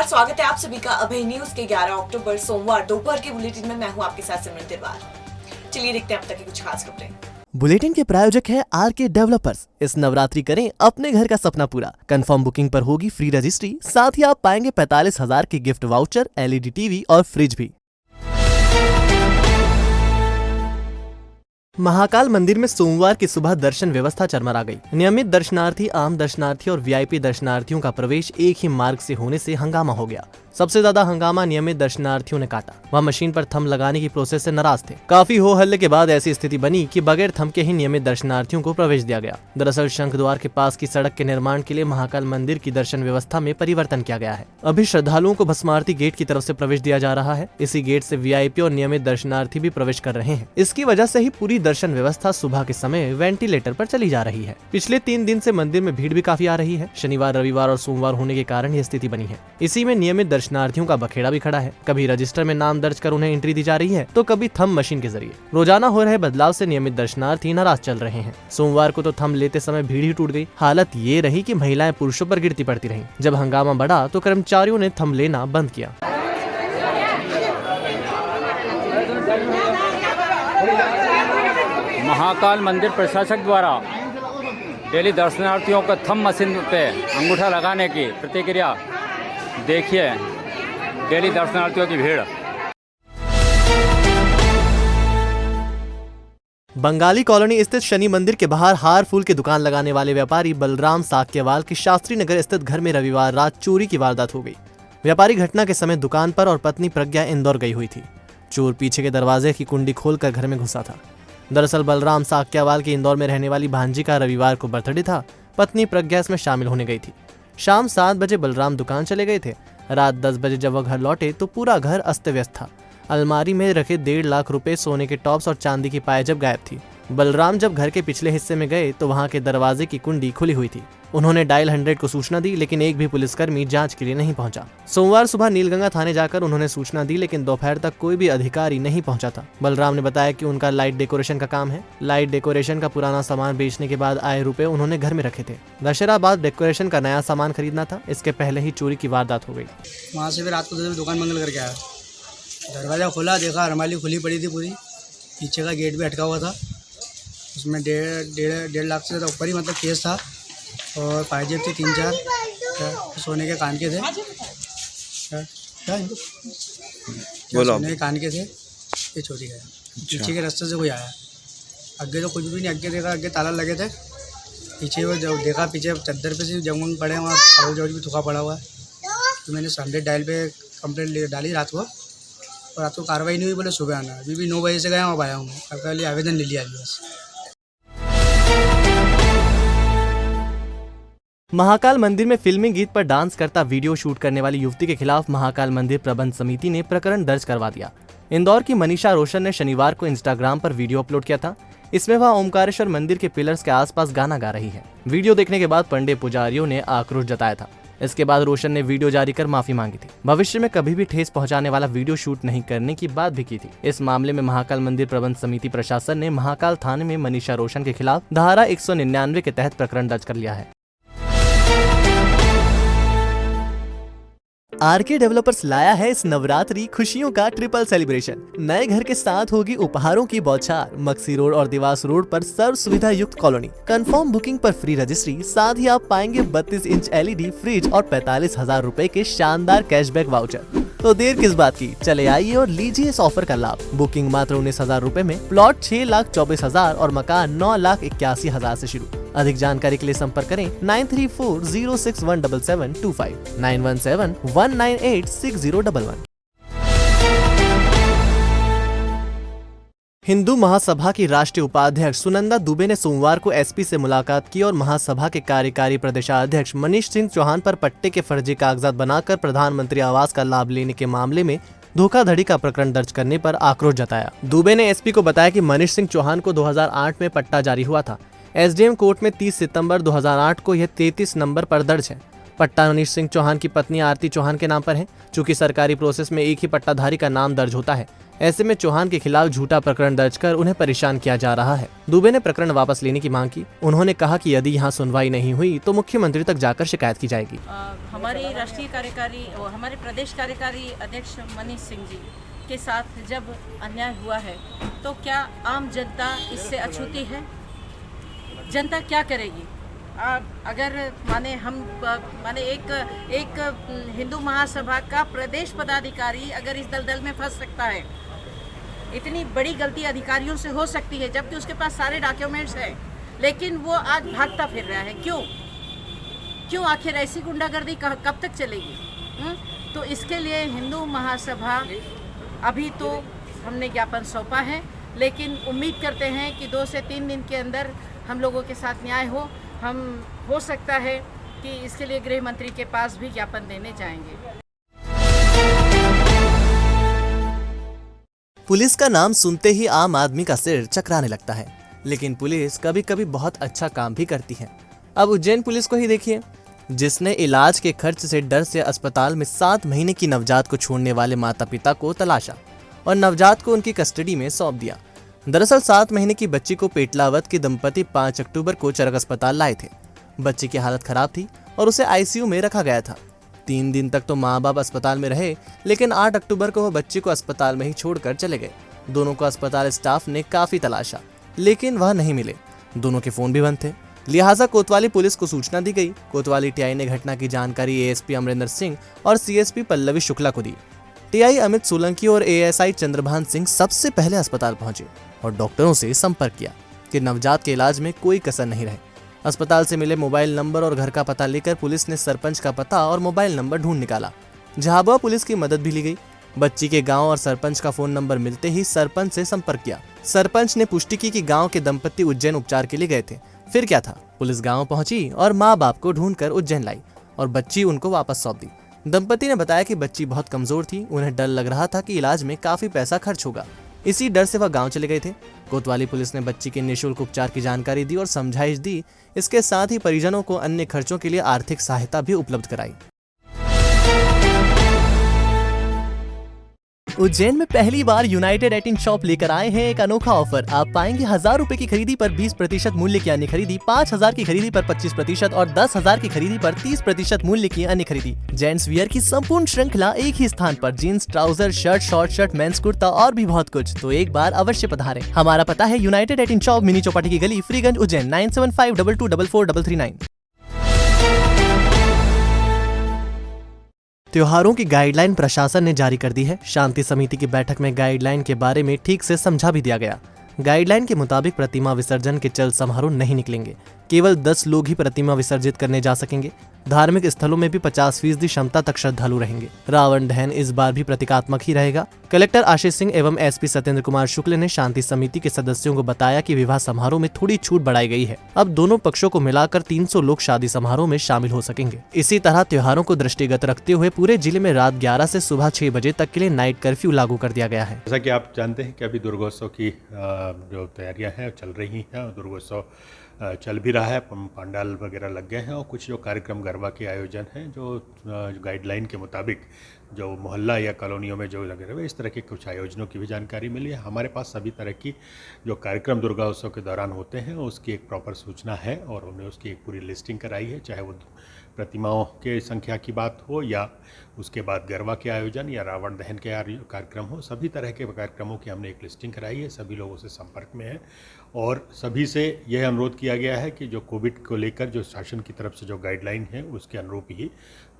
नमस्कार, स्वागत है आप सभी का अभय न्यूज के 11 अक्टूबर सोमवार दोपहर के बुलेटिन में। मैं हूं आपके साथ सिमरन तिरवाल। चलिए देखते हैं अब तक की कुछ खास खबरें। बुलेटिन के प्रायोजक है आरके डेवलपर्स। इस नवरात्रि करें अपने घर का सपना पूरा। कंफर्म बुकिंग पर होगी फ्री रजिस्ट्री, साथ ही आप पाएंगे 45,000 के गिफ्ट वाउचर, एलईडी टीवी और फ्रिज भी। महाकाल मंदिर में सोमवार की सुबह दर्शन व्यवस्था चरमरा गई। नियमित दर्शनार्थी, आम दर्शनार्थी और वीआईपी दर्शनार्थियों का प्रवेश एक ही मार्ग से होने से हंगामा हो गया। सबसे ज्यादा हंगामा नियमित दर्शनार्थियों ने काटा। वह मशीन पर थंब लगाने की प्रोसेस से नाराज थे। काफी हो हल्ले के बाद ऐसी स्थिति बनी कि बगैर थंब के ही नियमित दर्शनार्थियों को प्रवेश दिया गया। दरअसल शंख द्वार के पास की सड़क के निर्माण के लिए महाकाल मंदिर की दर्शन व्यवस्था में परिवर्तन किया गया है। अभी श्रद्धालुओं को भस्मारती गेट की तरफ से प्रवेश दिया जा रहा है। इसी गेट से वीआईपी और नियमित दर्शनार्थी भी प्रवेश कर रहे हैं। इसकी वजह से ही पूरी दर्शन व्यवस्था सुबह के समय वेंटिलेटर पर चली जा रही है। पिछले 3 दिन से मंदिर में भीड़ भी काफी आ रही है। शनिवार, रविवार और सोमवार होने के कारण यह स्थिति बनी है। इसी में नियमित दर्शनार्थियों का बखेड़ा भी खड़ा है। कभी रजिस्टर में नाम दर्ज कर उन्हें एंट्री दी जा रही है, तो कभी थंब मशीन के जरिए। रोजाना हो रहे बदलाव से नियमित दर्शनार्थी नाराज चल रहे हैं। सोमवार को तो थंब लेते समय भीड़ ही टूट गई। हालत ये रही कि महिलाएं पुरुषों पर गिरती पड़ती रहीं। जब हंगामा बढ़ा तो कर्मचारियों ने थंब लेना बंद किया। महाकाल मंदिर प्रशासक द्वारा डेली दर्शनार्थियों को थंब मशीन पे अंगूठा लगाने की प्रतिक्रिया देखिए। डेली दर्शनार्थियों की भीड़। बंगाली कॉलोनी स्थित शनि मंदिर के बाहर हार फूल की दुकान लगाने वाले व्यापारी बलराम साक्यवाल की शास्त्री नगर स्थित घर में रविवार रात चोरी की वारदात हो गई। व्यापारी घटना के समय दुकान पर और पत्नी प्रज्ञा इंदौर गई हुई थी। चोर पीछे के दरवाजे की कुंडी खोलकर घर में घुसा था। दरअसल बलराम साक्यावाल की इंदौर में रहने वाली भांजी का रविवार को बर्थडे था। पत्नी प्रज्ञा इसमें शामिल होने गई थी। शाम 7 बजे बलराम दुकान चले गए थे। रात 10 बजे जब वह घर लौटे तो पूरा घर अस्त व्यस्त था। अलमारी में रखे 1.5 लाख रुपए, सोने के टॉप्स और चांदी की पायेजब गायब थी। बलराम जब घर के पिछले हिस्से में गए तो वहां के दरवाजे की कुंडी खुली हुई थी। उन्होंने डायल 100 को सूचना दी, लेकिन एक भी पुलिसकर्मी जांच के लिए नहीं पहुंचा। सोमवार सुबह नीलगंगा थाने जाकर उन्होंने सूचना दी, लेकिन दोपहर तक कोई भी अधिकारी नहीं पहुंचा था। बलराम ने बताया कि उनका लाइट डेकोरेशन का काम है। लाइट डेकोरेशन का पुराना सामान बेचने के बाद आए रुपए उन्होंने घर में रखे थे। दशहरा बाद डेकोरेशन का नया सामान खरीदना था। इसके पहले ही चोरी की वारदात हो गई। वहाँ से फिर रात को दुकान बंद करके आया। दरवाज़ा खोला, देखा अलमारी खुली पड़ी थी पूरी। पीछे का गेट भी अटका हुआ था। उसमें 1.5 लाख से ऊपर ही मतलब केस था। और पायजेब थे 3-4, सोने के कान के थे। सोने के कान के थे। ये चोरी गया। पीछे के रास्ते से कोई आया। आगे तो कुछ भी नहीं, आगे देखा, आगे ताला लगे थे। पीछे वो जब देखा, पीछे चद्दर पे से जंगल पड़े, वहाँ कागज भी थुका पड़ा हुआ है। तो मैंने 100 डायल पे कंप्लेंट डाली रात को, और रात को कार्रवाई नहीं हुई। बोले सुबह आना। अभी भी 9 बजे से गया, वहाँ आया हूँ। कल आवेदन ले लिया अभी बस। महाकाल मंदिर में फिल्मी गीत पर डांस करता वीडियो शूट करने वाली युवती के खिलाफ महाकाल मंदिर प्रबंध समिति ने प्रकरण दर्ज करवा दिया। इंदौर की मनीषा रोशन ने शनिवार को इंस्टाग्राम पर वीडियो अपलोड किया था। इसमें वह ओमकारेश्वर मंदिर के पिलर्स के आसपास गाना गा रही है। वीडियो देखने के बाद पंडे पुजारियों ने आक्रोश जताया था। इसके बाद रोशन ने वीडियो जारी कर माफी मांगी थी। भविष्य में कभी भी ठेस पहुंचाने वाला वीडियो शूट नहीं करने की बात भी की थी। इस मामले में महाकाल मंदिर प्रबंध समिति प्रशासन ने महाकाल थाने में मनीषा रोशन के खिलाफ धारा 199 के तहत प्रकरण दर्ज कर लिया है। आरके डेवलपर्स लाया है इस नवरात्रि खुशियों का ट्रिपल सेलिब्रेशन। नए घर के साथ होगी उपहारों की बौछार। मक्सी रोड और देवास रोड पर सर्व सुविधा युक्त कॉलोनी। कंफर्म बुकिंग पर फ्री रजिस्ट्री, साथ ही आप पाएंगे 32 इंच एलईडी फ्रिज और 45,000 रुपए के शानदार कैशबैक वाउचर। तो देर किस बात की, चले आइए और लीजिए इस ऑफर का लाभ। बुकिंग मात्र 19,000 रुपए में, प्लॉट 6,24,000 और मकान 9,81,000 से शुरू। अधिक जानकारी के लिए संपर्क करें 9340617725 9171986011। हिंदू महासभा की राष्ट्रीय उपाध्यक्ष सुनंदा दुबे ने सोमवार को एसपी से मुलाकात की और महासभा के कार्यकारी प्रदेशाध्यक्ष मनीष सिंह चौहान पर पट्टे के फर्जी कागजात बनाकर प्रधानमंत्री आवास का लाभ लेने के मामले में धोखाधड़ी का प्रकरण दर्ज करने पर आक्रोश जताया। दुबे ने एसपी को बताया कि मनीष सिंह चौहान को 2008 में पट्टा जारी हुआ था। एसडीएम कोर्ट में 30 सितंबर 2008 को यह 33 नंबर पर दर्ज है। पट्टा मनीष सिंह चौहान की पत्नी आरती चौहान के नाम पर है। चूंकि सरकारी प्रोसेस में एक ही पट्टाधारी का नाम दर्ज होता है, ऐसे में चौहान के खिलाफ झूठा प्रकरण दर्ज कर उन्हें परेशान किया जा रहा है। दुबे ने प्रकरण वापस लेने की मांग की। उन्होंने कहा कि यदि यहाँ सुनवाई नहीं हुई तो मुख्यमंत्री तक जाकर शिकायत की जाएगी। हमारे राष्ट्रीय कार्यकारी और हमारे प्रदेश कार्यकारी अध्यक्ष मनीष सिंह जी के साथ जब अन्याय हुआ है तो क्या आम जनता इससे अछूती है? जनता क्या करेगी? अगर माने एक हिंदू महासभा का प्रदेश पदाधिकारी अगर इस दलदल में फंस सकता है, इतनी बड़ी गलती अधिकारियों से हो सकती है जबकि उसके पास सारे डॉक्यूमेंट्स हैं, लेकिन वो आज भागता फिर रहा है। क्यों आखिर ऐसी गुंडागर्दी कब तक चलेगी? तो इसके लिए हिंदू महासभा अभी तो हमने ज्ञापन सौंपा है, लेकिन उम्मीद करते हैं कि 2 से 3 दिन के अंदर हम लोगों के साथ न्याय हो सकता है कि इसके लिए गृह मंत्री के पास भी ज्ञापन देने जाएंगे। पुलिस का नाम सुनते ही आम आदमी का सिर चकराने लगता है, लेकिन पुलिस कभी कभी बहुत अच्छा काम भी करती है। अब उज्जैन पुलिस को ही देखिए, जिसने इलाज के खर्च से डर से अस्पताल में 7 महीने की नवजात को छोड़ने वाले माता पिता को तलाशा और नवजात को उनकी कस्टडी में सौंप दिया। दरअसल 7 महीने की बच्ची को पेटलावत के दंपति 5 अक्टूबर को चरक अस्पताल लाए थे। बच्ची की हालत खराब थी और उसे आईसीयू में रखा गया था। 3 दिन तक तो माँ बाप अस्पताल में रहे, लेकिन 8 अक्टूबर को वह बच्ची को अस्पताल में ही छोड़कर चले गए। दोनों को अस्पताल स्टाफ ने काफी तलाशा, लेकिन वह नहीं मिले। दोनों के फोन भी बंद थे। लिहाजा कोतवाली पुलिस को सूचना दी गई। कोतवाली टीआई ने घटना की जानकारी एएसपी अमरिंदर सिंह और सीएसपी पल्लवी शुक्ला को दी। टीआई अमित सोलंकी और एएसआई चंद्रभान सिंह सबसे पहले अस्पताल पहुंचे और डॉक्टरों से संपर्क किया कि नवजात के इलाज में कोई कसर नहीं रहे। अस्पताल से मिले मोबाइल नंबर और घर का पता लेकर पुलिस ने सरपंच का पता और मोबाइल नंबर ढूंढ निकाला। झाबुआ पुलिस की मदद भी ली गई। बच्ची के गांव और सरपंच का फोन नंबर मिलते ही सरपंच से संपर्क किया। सरपंच ने पुष्टि की कि गांव के दंपति उज्जैन उपचार के लिए गए थे। फिर क्या था, पुलिस गांव पहुंची और माँ बाप को ढूंढकर उज्जैन लाई और बच्ची उनको वापस सौंप दी। दंपति ने बताया कि बच्ची बहुत कमजोर थी, उन्हें डर लग रहा था कि इलाज में काफी पैसा खर्च होगा। इसी डर से वह गांव चले गए थे। कोतवाली पुलिस ने बच्ची के निःशुल्क उपचार की जानकारी दी और समझाइश दी। इसके साथ ही परिजनों को अन्य खर्चों के लिए आर्थिक सहायता भी उपलब्ध कराई। उज्जैन में पहली बार यूनाइटेड 18 शॉप लेकर आए हैं एक अनोखा ऑफर। आप पाएंगे 1000 रुपए की खरीदी पर 20% मूल्य की अन्य खरीदी, 5000 की खरीदी पर 25% और 10,000 की खरीदी पर 30% मूल्य की अन्य खरीदी। जेंट्स वियर की संपूर्ण श्रृंखला एक ही स्थान पर, jeans, trouser, shirt, short shirt, men's kurta और भी बहुत कुछ। तो एक बार अवश्य पधारें। हमारा पता है यूनाइटेड 18 शॉप, मिनी चौपाटी की गली, फ्रीगंज, उज्जैन 9752244339। त्योहारों की गाइडलाइन प्रशासन ने जारी कर दी है। शांति समिति की बैठक में गाइडलाइन के बारे में ठीक से समझा भी दिया गया। गाइडलाइन के मुताबिक प्रतिमा विसर्जन के चल समारोह नहीं निकलेंगे। केवल 10 लोग ही प्रतिमा विसर्जित करने जा सकेंगे। धार्मिक स्थलों में भी 50% क्षमता तक श्रद्धालु रहेंगे। रावण दहन इस बार भी प्रतीकात्मक ही रहेगा। कलेक्टर आशीष सिंह एवं एसपी सत्येंद्र कुमार शुक्ल ने शांति समिति के सदस्यों को बताया कि विवाह समारोह में थोड़ी छूट बढ़ाई गई है। अब दोनों पक्षों को मिलाकर 300 लोग शादी समारोह में शामिल हो सकेंगे। इसी तरह त्योहारों को दृष्टिगत रखते हुए पूरे जिले में रात 11 से सुबह 6 बजे तक के लिए नाइट कर्फ्यू लागू कर दिया गया है। जैसा कि आप जानते हैं कि अभी दुर्गोत्सव की जो तैयारियां हैं चल रही हैं, दुर्गोत्सव चल भी रहा है, पंडाल वगैरह लग गए हैं और कुछ जो कार्यक्रम गरबा के आयोजन हैं जो गाइडलाइन के मुताबिक जो मोहल्ला या कॉलोनियों में जो लगे रहे, इस तरह के कुछ आयोजनों की भी जानकारी मिली है। हमारे पास सभी तरह की जो कार्यक्रम दुर्गा उत्सव के दौरान होते हैं उसकी एक प्रॉपर सूचना है और हमने उसकी एक पूरी लिस्टिंग कराई है, चाहे वो प्रतिमाओं के संख्या की बात हो या उसके बाद गरबा के आयोजन या रावण दहन के कार्यक्रम हो। सभी तरह के कार्यक्रमों की हमने एक लिस्टिंग कराई है, सभी लोगों से संपर्क में है और सभी से यह अनुरोध किया गया है कि जो कोविड को लेकर जो शासन की तरफ से जो गाइडलाइन है उसके अनुरूप ही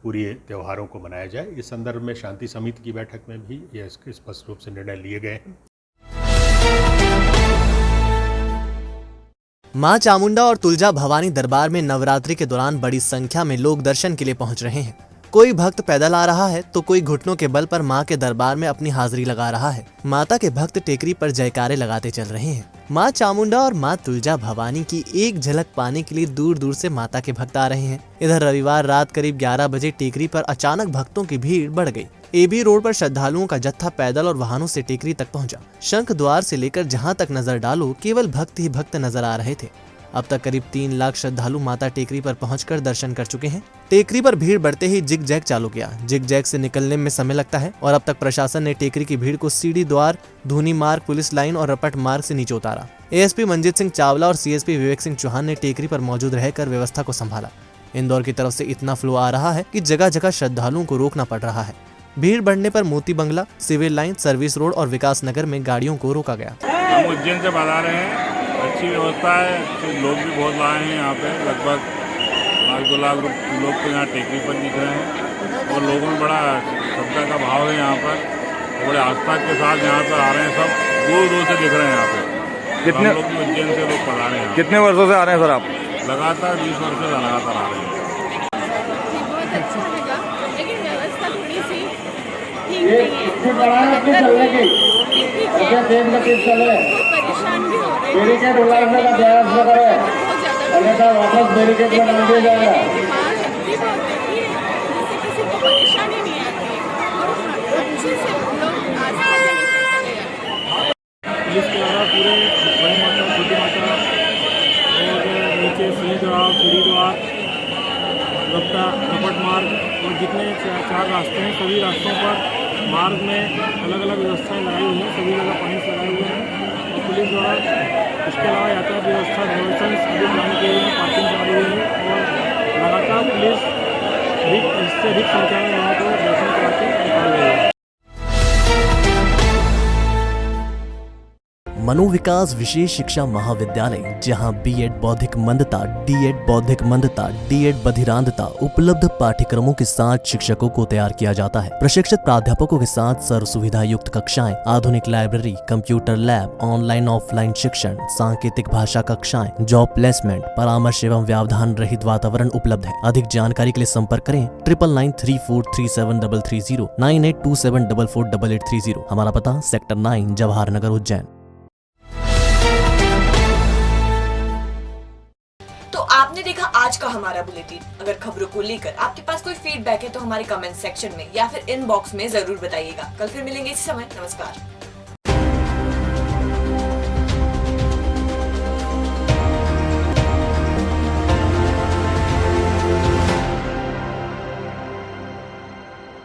पूरी त्योहारों को मनाया जाए। इस संदर्भ में शांति समिति की बैठक में भी यह स्पष्ट रूप से निर्णय लिए गए हैं। मां चामुंडा और तुलजा भवानी दरबार में नवरात्रि के दौरान बड़ी संख्या में लोग दर्शन के लिए पहुंच रहे हैं। कोई भक्त पैदल आ रहा है तो कोई घुटनों के बल पर मां के दरबार में अपनी हाजिरी लगा रहा है। माता के भक्त टेकरी पर जयकारे लगाते चल रहे हैं। मां चामुंडा और मां तुलजा भवानी की एक झलक पाने के लिए दूर दूर से माता के भक्त आ रहे हैं। इधर रविवार रात करीब 11 बजे टेकरी पर अचानक भक्तों की भीड़ बढ़ गई। एबी रोड पर श्रद्धालुओं का जत्था पैदल और वाहनों से टेकरी तक पहुंचा। शंख द्वार से लेकर जहां तक नजर डालो केवल भक्त ही भक्त नजर आ रहे थे। अब तक करीब 3 लाख श्रद्धालु माता टेकरी पर पहुंचकर दर्शन कर चुके हैं। टेकरी पर भीड़ बढ़ते ही जिग जैग चालू किया। जिग जैग से निकलने में समय लगता है और अब तक प्रशासन ने टेकरी की भीड़ को सीढ़ी द्वार, धूनी मार्ग, पुलिस लाइन और रपट मार्ग से नीचे उतारा। एएसपी मंजीत सिंह चावला और सीएसपी विवेक सिंह चौहान ने टेकरी पर मौजूद रहकर व्यवस्था को संभाला। इंदौर की तरफ से इतना फ्लो आ रहा है कि जगह जगह श्रद्धालुओं को रोकना पड़ रहा है। भीड़ बढ़ने पर मोती बंगला, सिविल लाइन, सर्विस रोड और विकास नगर में गाड़ियों को रोका गया। हम उज्जैन से बता रहे हैं, अच्छी व्यवस्था है, अच्छे लोग भी बहुत आए हैं यहाँ पे, लगभग 1-2 लाख लोग तो यहाँ टेकरी पर दिख रहे हैं और लोगों में बड़ा श्रद्धा का भाव है यहाँ पर, बड़े आस्था के साथ यहाँ पर आ रहे हैं, सब दूर दूर से दिख रहे हैं यहाँ पे। कितने लोग भी उज्जैन से लोग पढ़ा रहे हैं। कितने वर्षों से आ रहे हैं सर आप? लगातार 20 वर्ष से लगातार आ रहे हैं। बहुत अच्छा लगा, लेकिन व्यवस्था थोड़ी सी ठीक नहीं है, परेशान भी हो रहे हैं। किसी को परेशानी नहीं आती और अच्छे से लोग आस्था से निकलते हैं। पुलिस के द्वारा पूरे बड़ी माता, छोटी माता और नीचे सिंहद्वार, सीढ़ीद्वार, रपट मार्ग और जितने 4 रास्ते हैं, सभी रास्तों पर मार्ग में अलग अलग व्यवस्थाएं लगाई हुई हैं, सभी जगह पॉइंट्स लगाए हुए हैं और पुलिस द्वारा इसके अलावा यातायात व्यवस्था डाइवर्सन सभी प्लान किए हुए हैं, पार्किंग कराई हुई है और लगातार पुलिस इससे अधिक संख्या में लोगों को दर्शन कराते निकाल रही है। मनोविकास विशेष शिक्षा महाविद्यालय, जहां बीएड बौद्धिक मंदता, डीएड बौद्धिक मंदता, डीएड बधिरांधता उपलब्ध पाठ्यक्रमों के साथ शिक्षकों को तैयार किया जाता है। प्रशिक्षित प्राध्यापकों के साथ सर्व सुविधा युक्त कक्षाएं, आधुनिक library, computer lab, online offline शिक्षण, सांकेतिक भाषा कक्षाएं, जॉब प्लेसमेंट, परामर्श एवं व्यवधान रहित वातावरण उपलब्ध है। अधिक जानकारी के लिए संपर्क करें 9993437330 9827448830। हमारा पता सेक्टर 9 जवाहर नगर उज्जैन। तो आपने देखा आज का हमारा बुलेटिन। अगर खबरों को लेकर आपके पास कोई फीडबैक है तो हमारे कमेंट सेक्शन में या फिर इनबॉक्स में जरूर बताइएगा। कल फिर मिलेंगे इसी समय। नमस्कार।